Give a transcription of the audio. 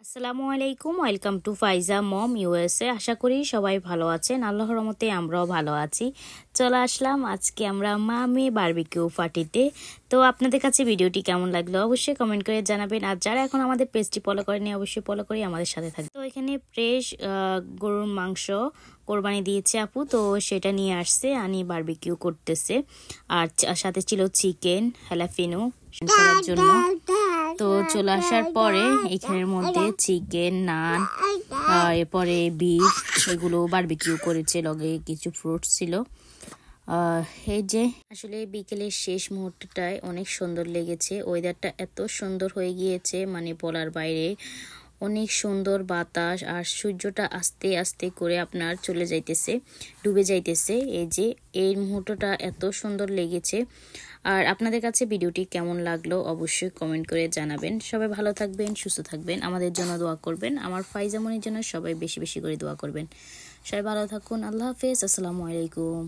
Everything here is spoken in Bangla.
আসসালামু আলাইকুম, welcome to Faiza mom USA. আশা করি সবাই ভালো আছেন। আল্লাহর রহমতে আমরাও ভালো আছি। চলে আসলাম আজকে আমরা মা মেয়ে বারবিকিউ পার্টিতে। তো আপনাদের কাছে ভিডিওটি কেমন লাগলো অবশ্যই কমেন্ট করে জানাবেন। আর যারা এখন আমাদের পেজটি ফলো করেনি অবশ্যই ফলো করে আমাদের সাথে থাকবে। তো এখানে ফ্রেশ গরুর মাংস কোরবানি দিয়েছে আপু, তো সেটা নিয়ে আসছে, আনি বারবিকিউ করতেছে। আর সাথে ছিল চিকেন হ্যালাফিনো করার জন্য। তো চলে আসার পরে এখানের মধ্যে চিকেন, নান, এরপরে বিফ এগুলো বারবিকিউ করেছে, লগে কিছু ফ্রুটস ছিল। এই যে আসলে বিকেলের শেষ মুহূর্তটায় অনেক সুন্দর লেগেছে। ওয়েদারটা এত সুন্দর হয়ে গিয়েছে, মানে বলার বাইরে। অনেক সুন্দর বাতাস আর সূর্যটা আস্তে আস্তে করে আপনার চলে যাইতেছে, ডুবে যাইতেছে। এই যে এই মুহূর্তটা এত সুন্দর লেগেছে। আর আপনাদের কাছে ভিডিওটি কেমন লাগলো অবশ্যই কমেন্ট করে জানাবেন। সবাই ভালো থাকবেন, সুস্থ থাকবেন, আমাদের জন্য দোয়া করবেন। আমার ফাইজামনির জন্য সবাই বেশি বেশি করে দোয়া করবেন। সবাই ভালো থাকুন। আল্লাহ হাফেজ। আসসালামু আলাইকুম।